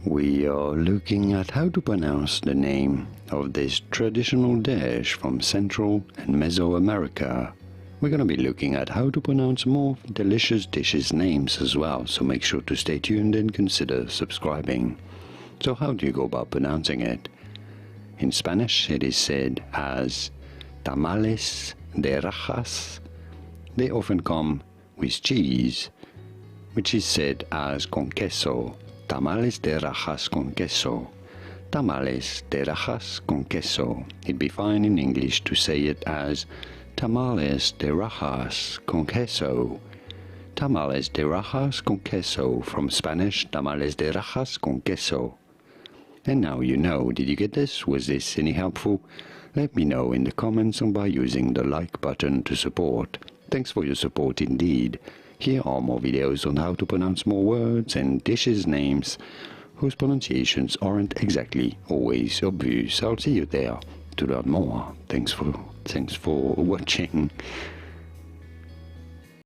We are looking at how to pronounce the name of this traditional dish from Central and Mesoamerica. We're going to be looking at how to pronounce more delicious dishes names as well, so make sure to stay tuned and consider subscribing. So how do you go about pronouncing it? In Spanish it is said as Tamales de Rajas. They often come with cheese, which is said as con queso. Tamales de Rajas con queso. Tamales de Rajas con queso. It'd be fine in English to say it as Tamales de Rajas con queso. Tamales de Rajas con queso, from Spanish Tamales de Rajas con queso. And now you know. Did you get this? Was this any helpful? Let me know in the comments and by using the like button to support. Thanks for your support indeed. Here are more videos on how to pronounce more words and dishes names whose pronunciations aren't exactly always obvious. I'll see you there to learn more. Thanks for watching.